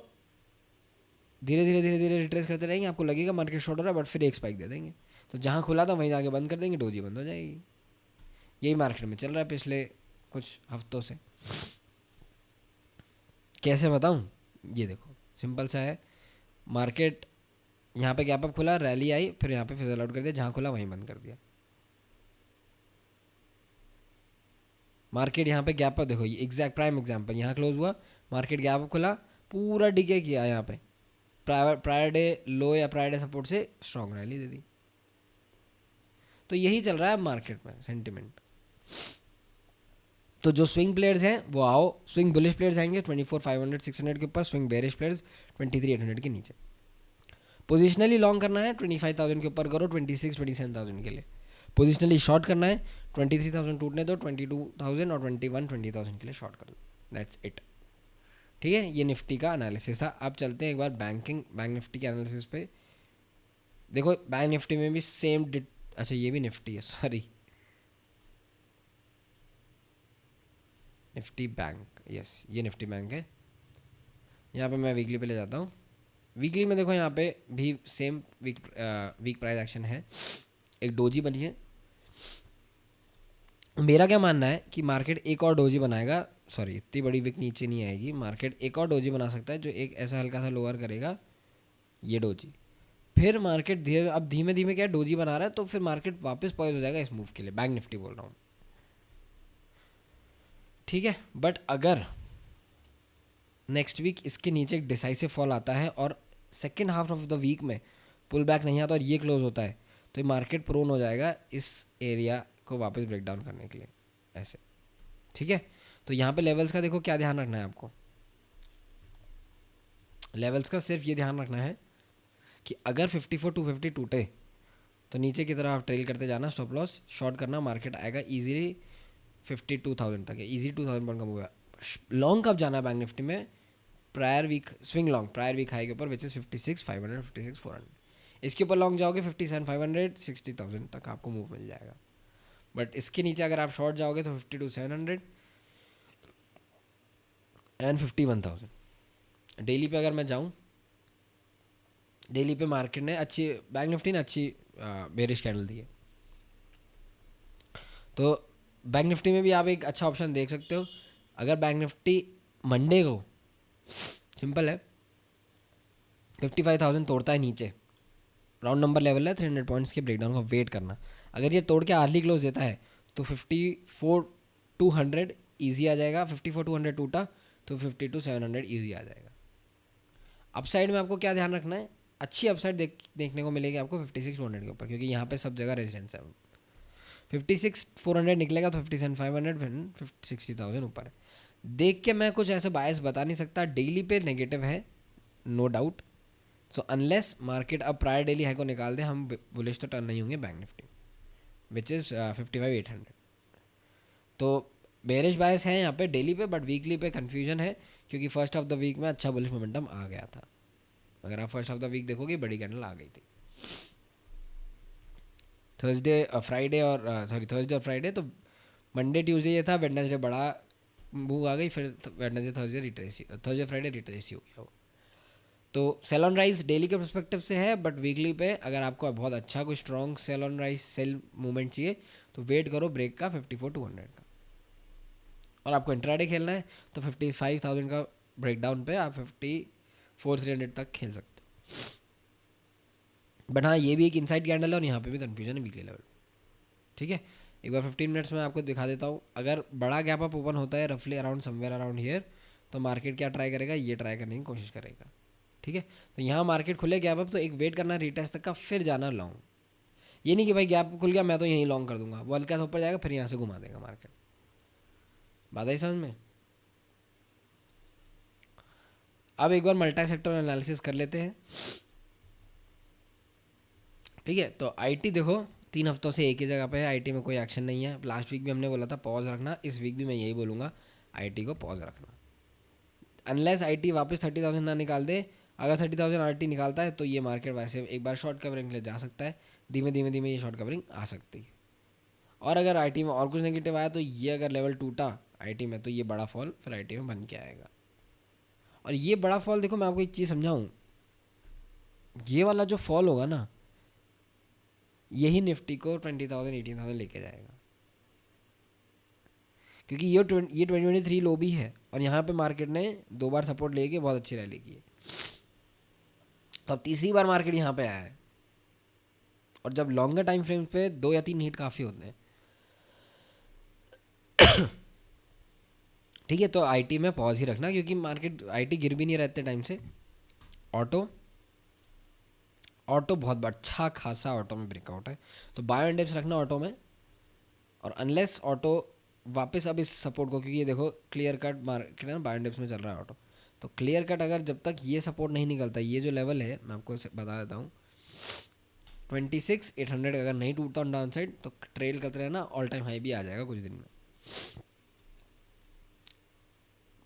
धीरे धीरे धीरे धीरे रिट्रेस करते रहेंगे, आपको लगेगा मार्केट शॉर्ट हो रहा है, बट फिर एक स्पाइक दे देंगे, तो जहाँ खुला था वहीं जाके बंद कर देंगे, डोजी बंद हो जाएगी। यही मार्केट में चल रहा है पिछले कुछ हफ्तों से। कैसे बताऊँ, ये देखो सिंपल सा है, मार्केट यहाँ पे गैप अप खुला, रैली आई, फिर यहाँ पे फिजल आउट कर दिया, जहाँ खुला वहीं बंद कर दिया। मार्केट यहाँ पे गैप अप देखो, ये एग्जैक्ट प्राइम एग्जांपल, यहाँ क्लोज हुआ, मार्केट गैप अप खुला, पूरा डीके किया, यहाँ पे प्रायर डे लो या प्रायर डे सपोर्ट से स्ट्रॉन्ग रैली दे दी। तो यही चल रहा है मार्केट में सेंटिमेंट। तो जो स्विंग प्लेयर्स हैं वो आओ, स्विंग बुलिश प्लेयर्स आएंगे 24,500 600 के ऊपर, स्विंग बेरिश प्लेयर्स 23,800 के नीचे। पोजिशनली लॉन्ग करना है 25,000 के ऊपर करो, 26-27,000 के लिए। पोजिशनली शॉर्ट करना है 23,000 टूटने दो, 22,000 और 20,000 के लिए शॉर्ट कर दो, दैट्स इट। ठीक है, ये निफ्टी का एनालिसिस था। अब चलते हैं एक बार बैंक निफ्टी के एनालिसिस पे। देखो बैंक निफ्टी में भी सेम अच्छा ये भी निफ्टी है, सॉरी, निफ्टी बैंक, यस ये निफ्टी बैंक है। यहाँ पे मैं वीकली पे ले जाता हूँ। वीकली में देखो यहाँ पे भी सेम वीक प्राइस एक्शन है, एक डोजी बनी है। मेरा क्या मानना है कि मार्केट एक और डोजी बनाएगा, सॉरी इतनी बड़ी विक नीचे नहीं आएगी, मार्केट एक और डोजी बना सकता है जो एक ऐसा हल्का सा लोअर करेगा, ये डोजी। फिर मार्केट धीरे अब धीमे धीमे क्या डोजी बना रहा है, तो फिर मार्केट वापस पॉइज हो जाएगा इस मूव के लिए, बैंक निफ्टी बोल रहा हूँ, ठीक है। बट अगर नेक्स्ट वीक इसके नीचे एक डिसाइसिव फॉल आता है और second half of the week में पुल बैक नहीं आता और ये क्लोज होता है, तो मार्केट प्रोन हो जाएगा इस एरिया को वापस ब्रेक डाउन करने के लिए, ऐसे, ठीक है। तो यहाँ पे लेवल्स का देखो क्या ध्यान रखना है आपको, लेवल्स का सिर्फ ये ध्यान रखना है कि अगर 54,250 टूटे तो नीचे की तरफ आप ट्रेल करते जाना, स्टॉप लॉस शॉर्ट करना, मार्केट आएगा इजीली 52,000 तक है, इजी 2,000 पॉइंट का मूव है। लॉन्ग कब जाना है बैंक निफ्टी में, prior week swing long, prior week high के ऊपर विच इज 56,500 56,400, इसके ऊपर लॉन्ग जाओगे 57,500 60,000 तक आपको मूव मिल जाएगा। बट इसके नीचे अगर आप शॉर्ट जाओगे तो 52,700 एंड 51,000। डेली पे अगर मैं जाऊँ, डेली पे मार्केट ने अच्छी, बैंक निफ्टी ने अच्छी बेरिश कैंडल दी है, तो बैंक निफ्टी में भी आप एक अच्छा ऑप्शन देख सकते हो। अगर बैंक निफ्टी मंडे को, सिंपल है, 55,000 तोड़ता है नीचे, राउंड नंबर लेवल है 300 पॉइंट्स के ब्रेकडाउन का वेट करना, अगर ये तोड़ के अर्ली क्लोज देता है तो 54,200 ईजी आ जाएगा, 54,200 टूटा तो 52,700 ईजी आ जाएगा। अपसाइड में आपको क्या ध्यान रखना है, अच्छी अपसाइड देखने को मिलेगी आपको 56,200 के ऊपर, क्योंकि यहाँ पे सब जगह रेजिडेंस है। 56,400 निकलेगा तो 57,500 फिर 60,000 ऊपर है। देख के मैं कुछ ऐसे बायस बता नहीं सकता, डेली पे नेगेटिव है no doubt, so unless market अब प्रायर डेली हाई को निकाल दे, हम बुलिश तो टर्न नहीं होंगे बैंक निफ्टी, विच इज़ 55,800। तो बेरिश बायस है यहाँ पे डेली पे, बट वीकली पे कन्फ्यूजन है, क्योंकि फर्स्ट ऑफ द वीक में अच्छा बुलिश मोमेंटम आ गया था। अगर आप फर्स्ट ऑफ द वीक देखोगे बड़ी कैंडल आ गई थी, थर्सडे फ्राइडे और सॉरी थर्सडे और फ्राइडे, तो मंडे ट्यूसडे ये था, वेडनेसडे बड़ा मूव आ गई, फिर वेडनेसडे थर्सडे रिट्रेसी, थर्सडे फ्राइडे रिट्रेसी हो गया वो। तो सेल ऑन राइज डेली के परस्पेक्टिव से है, बट वीकली पे अगर आपको बहुत अच्छा कोई strong sell on rise sell movement चाहिए तो वेट करो ब्रेक का 54,200 का, और आपको इंट्राडे खेलना है तो 55,000 का ब्रेकडाउन पे आप 54,300 तक खेल सकते हो। बट हाँ ये भी एक इनसाइड कैंडल है और यहाँ पे भी कंफ्यूजन है वीकली लेवल, ठीक है। एक बार 15 मिनट्स में आपको दिखा देता हूँ, अगर बड़ा गैप अप ओपन होता है रफली अराउंड समवेयर अराउंड हियर, तो मार्केट क्या ट्राई करेगा, ये ट्राई करने की कोशिश करेगा, ठीक है। तो यहाँ मार्केट खुले गैप अप तो एक वेट करना रिटेस्ट तक का, फिर जाना लॉन्ग, ये नहीं कि भाई गैप खुल गया मैं तो यहीं लॉन्ग कर दूंगा, वो हल्का सा ऊपर जाएगा फिर यहाँ से घुमा देगा मार्केट, बात आई समझ में। अब एक बार मल्टी सेक्टर एनालिसिस कर लेते हैं, ठीक है। तो आईटी देखो 3 हफ्तों से एक ही जगह पे है, आईटी में कोई एक्शन नहीं है। लास्ट वीक भी हमने बोला था पॉज रखना, इस वीक भी मैं यही बोलूँगा, आईटी को पॉज रखना, अनलेस आईटी वापस 30,000 ना निकाल दे। अगर 30,000 आईटी निकालता है तो ये मार्केट वैसे एक बार शॉर्ट कवरिंग के लिए जा सकता है, धीमे धीमे धीमे ये शॉर्ट कवरिंग आ सकती है। और अगर आईटी में और कुछ नेगेटिव आया तो ये अगर लेवल टूटा आईटी में तो ये बड़ा फॉल फिर आईटी में बन के आएगा। और ये बड़ा फॉल देखो मैं आपको एक चीज़ समझाऊँ, ये वाला जो फॉल होगा ना यही निफ्टी को 20,000 18,000 लेके जाएगा, क्योंकि ये 2023 लो भी है और यहाँ पे मार्केट ने 2 बार सपोर्ट लेके बहुत अच्छी रैली की है, तो अब तीसरी बार मार्केट यहाँ पे आया है। और जब लॉन्गर टाइम फ्रेम पे 2 या 3 हिट काफ़ी होते हैं, ठीक है। तो आईटी में पॉज ही रखना, क्योंकि मार्केट आईटी गिर भी नहीं रहते टाइम से। ऑटो बहुत अच्छा खासा ऑटो में ब्रेकआउट है, तो बायो इंडेक्स रखना ऑटो में। और अनलेस ऑटो वापस अब इस सपोर्ट को, क्योंकि ये देखो क्लियर कट मार्केट है ना बायो इंडेक्स में चल रहा है ऑटो, तो क्लियर कट अगर जब तक ये सपोर्ट नहीं निकलता, ये जो लेवल है मैं आपको बता देता हूँ 26,800 अगर नहीं टूटता ऑन डाउन साइड तो ट्रेल करते रहना, ऑल टाइम हाई भी आ जाएगा कुछ दिन में।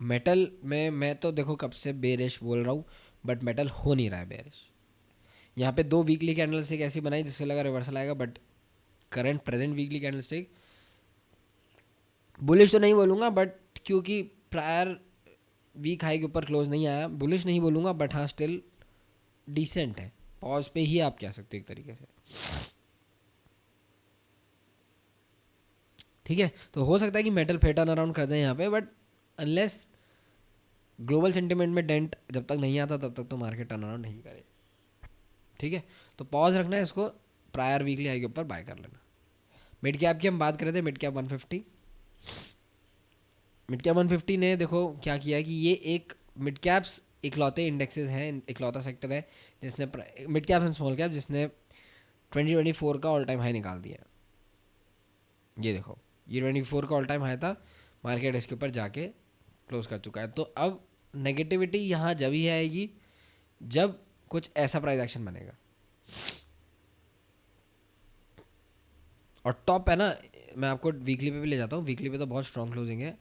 मेटल में मैं तो देखो कब से बेरिश बोल रहा हूँ, बट मेटल हो नहीं रहा है बेरिश। यहाँ पे 2 वीकली कैंडल स्टिक ऐसी बनाई जिससे लगा रिवर्सल आएगा, but current present weekly candle stick bullish तो नहीं बोलूँगा, बट क्योंकि प्रायर वीक हाई के ऊपर क्लोज नहीं आया, बुलिश नहीं बोलूँगा, बट हाँ स्टिल डिसेंट है, पॉज पे ही आप कह सकते हो एक तरीके से। ठीक है, तो हो सकता है कि मेटल फिर टर्न अराउंड कर जाए यहाँ पे, बट अनलेस ग्लोबल सेंटिमेंट में डेंट जब तक नहीं आता तब तक तो मार्केट टर्न अराउंड नहीं करे। ठीक है, तो पॉज रखना है इसको, प्रायर वीकली हाई के ऊपर बाय कर लेना। मिड कैप की हम बात कर रहे थे, मिड कैप 150, मिड कैप 150 ने देखो क्या किया है कि ये एक मिड कैप्स इकलौते इंडेक्सेस हैं, इकलौता सेक्टर है जिसने mid cap and small cap जिसने 2024 का ऑल टाइम हाई निकाल दिया। ये देखो, ये 24 का ऑल टाइम हाई था, मार्केट इसके ऊपर जाके क्लोज कर चुका है। तो अब नेगेटिविटी यहाँ जब ही आएगी जब कुछ ऐसा प्राइस एक्शन बनेगा। और टॉप है ना, मैं आपको वीकली पे भी ले जाता हूँ, वीकली पे तो बहुत स्ट्रॉन्ग क्लोजिंग है।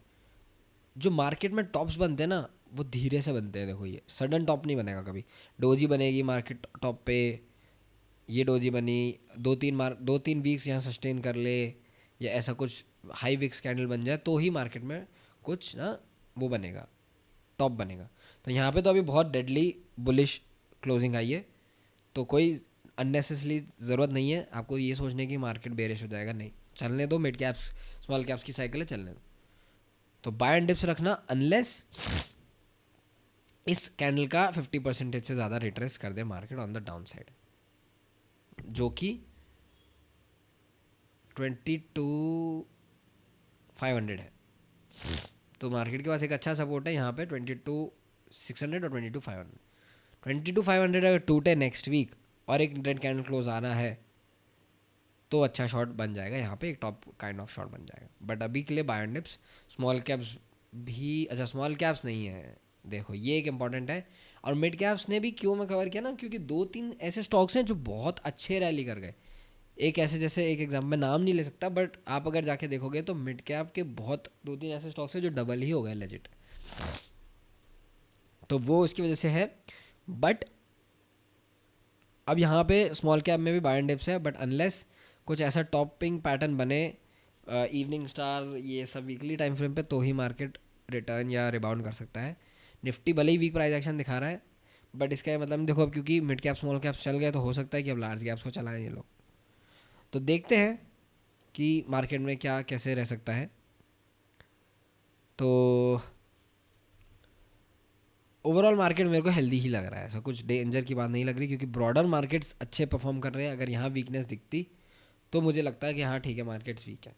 जो मार्केट में टॉप्स बनते हैं ना वो धीरे से बनते हैं, देखो ये सडन टॉप नहीं बनेगा कभी। डोजी बनेगी मार्केट टॉप पे, ये डोजी बनी, 2-3 वीक्स यहाँ सस्टेन कर ले, या ऐसा कुछ हाई विक्स कैंडल बन जाए तो ही मार्केट में कुछ ना वो बनेगा, टॉप बनेगा। तो यहाँ पे तो अभी बहुत डेडली बुलिश क्लोजिंग आई है, तो कोई अननेसेसरी ज़रूरत नहीं है आपको ये सोचने की मार्केट बेरिश हो जाएगा, नहीं, चलने दो, मिड कैप्स स्मॉल कैप्स की साइकिल है, चलने दो। तो बाय एंड डिप्स रखना अनलेस इस कैंडल का 50% से ज़्यादा रिट्रेस कर दे market on the down side, जो कि 22,500 है। तो मार्केट के पास एक अच्छा सपोर्ट है यहाँ पे 22,600 और 22,500। 22,500 अगर टूटे नेक्स्ट वीक और एक रेड कैंडल क्लोज आना है तो अच्छा शॉट बन जाएगा, यहाँ पे एक टॉप काइंड ऑफ शॉट बन जाएगा। बट अभी के लिए buy and dips, small caps भी, अच्छा स्मॉल कैप्स नहीं है, देखो ये एक इंपॉर्टेंट है। और मिड कैप्स ने भी क्यों मैं कवर किया ना, क्योंकि 2-3 ऐसे स्टॉक्स हैं जो बहुत अच्छे रैली कर गए। एक ऐसे, जैसे एक एग्जाम में नाम नहीं ले सकता, बट आप अगर जाके देखोगे तो मिड कैप के बहुत 2-3 ऐसे स्टॉक्स हैं जो डबल ही हो गए लेजिट, तो वो इसकी वजह से है। बट अब यहाँ पे स्मॉल कैप में भी बाय एंड डिप्स है, बट अनलेस कुछ ऐसा टॉपिंग पैटर्न बने, इवनिंग स्टार ये सब वीकली टाइम फ्रेम पे, तो ही मार्केट रिटर्न या रिबाउंड कर सकता है। निफ्टी भले ही वीक प्राइस एक्शन दिखा रहा है, बट इसका मतलब देखो अब क्योंकि मिड कैप स्मॉल कैप्स चल गए तो हो सकता है कि अब लार्ज कैप्स को चलाएं ये लोग। तो देखते हैं कि मार्केट में क्या कैसे रह सकता है। तो ओवरऑल मार्केट मेरे को हेल्दी ही लग रहा है, ऐसा कुछ डेंजर की बात नहीं लग रही, क्योंकि ब्रॉडर मार्केट्स अच्छे परफॉर्म कर रहे हैं। अगर यहाँ वीकनेस दिखती तो मुझे लगता है कि हाँ ठीक है मार्केट्स वीक है,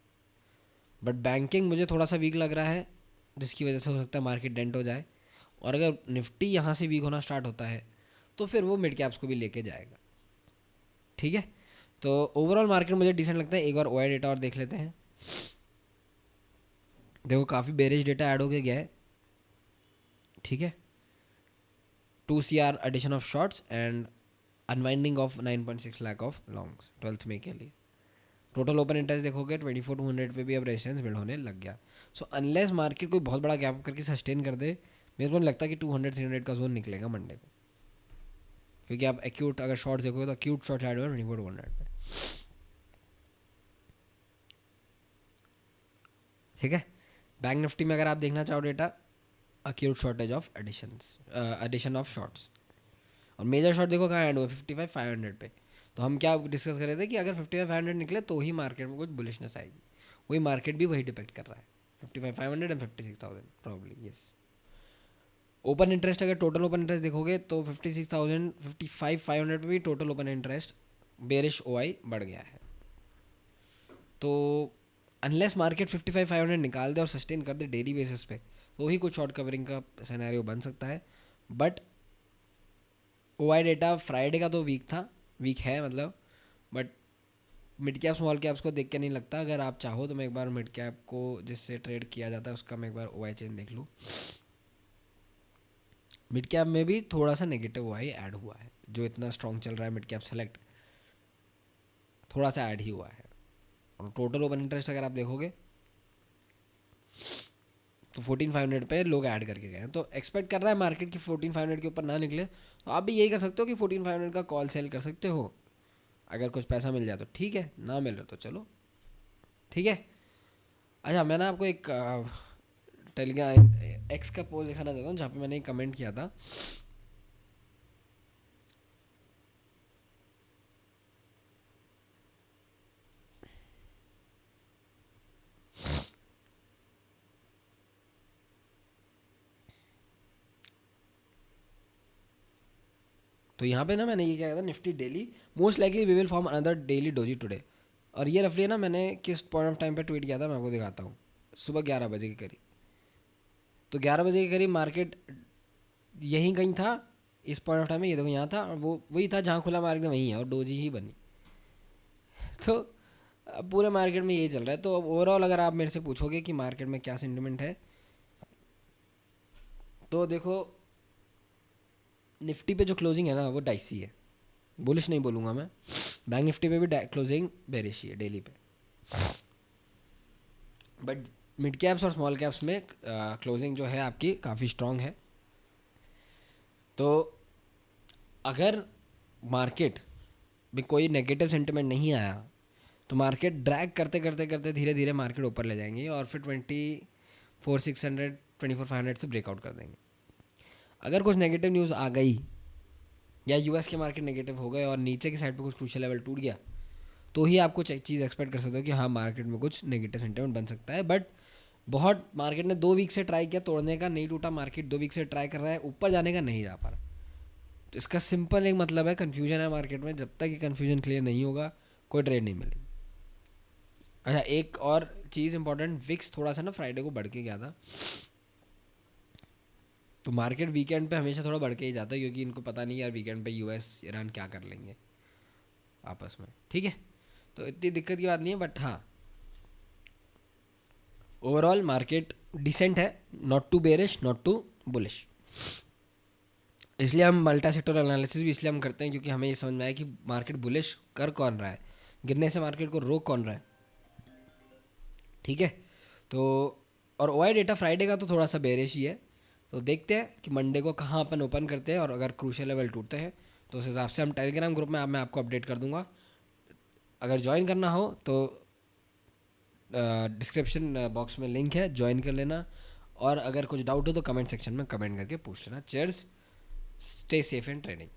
बट बैंकिंग मुझे थोड़ा सा वीक लग रहा है, जिसकी वजह से हो सकता है मार्केट डेंट हो जाए। और अगर निफ्टी यहाँ से वीक होना स्टार्ट होता है तो फिर वो मिड कैप्स को भी लेके जाएगा। ठीक है, तो ओवरऑल मार्केट मुझे डिसेंट लगता है। एक बार ओआई डेटा और देख लेते हैं। देखो काफ़ी बेरिश डेटा ऐड हो के गया है। ठीक है, 2 CR addition of shorts and unwinding of 9.6 lakh of longs 12th मई के लिए। टोटल ओपन इंटरेस्ट देखोगे 24,200 पे भी अब रेजिस्टेंस बिल्ड होने लग गया। सो अनलेस मार्केट कोई बहुत बड़ा गैप करके सस्टेन कर दे, मेरे को नहीं लगता कि 200-300 का जोन निकलेगा मंडे को, क्योंकि आप एक्यूट अगर शॉर्ट देखोगे तो एक्यूट शॉर्ट ऐड हुआ 24,200 पे। ठीक है, बैंक निफ्टी में अगर आप देखना चाहो data, acute shortage of addition of shorts, और मेजर शॉर्ट देखो कहाँ ऐड हुआ 55,500 पे। तो हम क्या डिस्कस कर रहे थे कि अगर 55,500 निकले तो ही मार्केट में कुछ बुलिशनेस आएगी, वही मार्केट भी वही डिपेक्ट कर रहा है, 55,500 and 56,000 probably. Yes, open interest अगर टोटल ओपन इंटरेस्ट देखोगे तो 56,000 55,500 पे भी total open interest bearish OI बढ़ गया है। तो अनलेस मार्केट 55,500 निकाल दे और सस्टेन कर दे डेली बेसिस पे तो ही कुछ शॉर्ट कवरिंग का सिनेरियो बन सकता है। बट ओआई डेटा फ्राइडे का तो वीक था, वीक है मतलब, but mid cap small caps को देख के नहीं लगता। अगर आप चाहो तो मैं एक बार मिड कैप को जिससे ट्रेड किया जाता है उसका मैं एक बार ओआई चेन देख लूँ। मिड कैप में भी थोड़ा सा नेगेटिव ओआई ऐड हुआ है, जो इतना स्ट्रॉन्ग चल रहा है मिड कैप सेलेक्ट, थोड़ा सा ऐड ही हुआ है। और टोटल ओपन इंटरेस्ट अगर आप देखोगे तो 14,500 पे लोग ऐड करके गए हैं, तो एक्सपेक्ट कर रहा है मार्केट की 14,500 के ऊपर ना निकले, तो आप भी यही कर सकते हो कि 14,500 का कॉल सेल कर सकते हो। अगर कुछ पैसा मिल जाए तो ठीक है, ना मिल रहा तो चलो ठीक है। अच्छा, मैं ना आपको एक टेलीग्राम एक्स का पोस्ट दिखाना चाहता हूँ जहाँ पे मैंने एक कमेंट किया था। तो यहाँ पे ना मैंने ये क्या कहता, nifty daily most likely we will form another daily doji today. और ये रफली ना मैंने किस पॉइंट ऑफ टाइम पे ट्वीट किया था मैं आपको दिखाता हूँ। सुबह 11 बजे के करीब, तो 11 बजे के करीब मार्केट यहीं कहीं था इस पॉइंट ऑफ टाइम में, ये देखो यहाँ था, और वो वही था जहाँ खुला मार्केट वहीं है और डोजी ही बनी। तो अब पूरे मार्केट में यही चल रहा है। तो ओवरऑल अगर आप मेरे से पूछोगे कि मार्केट में क्या सेंटिमेंट है, तो देखो निफ्टी पे जो क्लोजिंग है ना वो डाइसी है, बुलिश नहीं बोलूँगा मैं। बैंक निफ्टी पे भी क्लोजिंग बेरिश ही है डेली पे, बट मिड कैप्स और स्मॉल कैप्स में क्लोजिंग जो है आपकी काफ़ी स्ट्रॉन्ग है। तो अगर मार्केट में कोई नेगेटिव सेंटिमेंट नहीं आया तो मार्केट ड्रैग करते करते करते धीरे धीरे मार्केट ऊपर ले जाएंगे और फिर 24,600 24,500 से ब्रेकआउट कर देंगे। अगर कुछ नेगेटिव न्यूज़ आ गई या यूएस के मार्केट नेगेटिव हो गए और नीचे की साइड पे कुछ क्रूशियल लेवल टूट गया, तो ही आप कुछ एक चीज़ एक्सपेक्ट कर सकते हो कि हाँ मार्केट में कुछ नेगेटिव सेंटिमेंट बन सकता है। बट बहुत मार्केट ने 2 वीक से ट्राई किया तोड़ने का, नहीं टूटा। मार्केट 2 वीक से ट्राई कर रहा है ऊपर जाने का, नहीं जा पा रहा। तो इसका सिंपल एक मतलब है, कन्फ्यूजन है मार्केट में। जब तक ये कन्फ्यूजन क्लियर नहीं होगा कोई ट्रेड नहीं मिलेगी। अच्छा, एक और चीज़ इंपॉर्टेंट, विक्स थोड़ा सा ना फ्राइडे को बढ़ के गया था, तो मार्केट वीकेंड पे हमेशा थोड़ा बढ़ के ही जाता है क्योंकि इनको पता नहीं यार वीकेंड पे यूएस ईरान क्या कर लेंगे आपस में, ठीक है। तो इतनी दिक्कत की बात नहीं है, बट हाँ ओवरऑल मार्केट डिसेंट है, not too bearish not too bullish. इसलिए हम मल्टा सेक्टर एनालिसिस भी इसलिए हम करते हैं क्योंकि हमें ये समझ में आया कि मार्केट बुलिश कर कौन रहा है, गिरने से मार्केट को रोक कौन रहा है, ठीक है। तो और ओआई डेटा फ्राइडे का तो थोड़ा सा बेरिश ही है, तो देखते हैं कि मंडे को कहाँ अपन ओपन करते हैं और अगर क्रूशियल लेवल टूटते हैं तो उस हिसाब से हम टेलीग्राम ग्रुप में मैं आपको अपडेट कर दूंगा। अगर ज्वाइन करना हो तो डिस्क्रिप्शन बॉक्स में लिंक है, ज्वाइन कर लेना। और अगर कुछ डाउट हो तो कमेंट सेक्शन में कमेंट करके पूछ लेना। Cheers, stay safe and trading.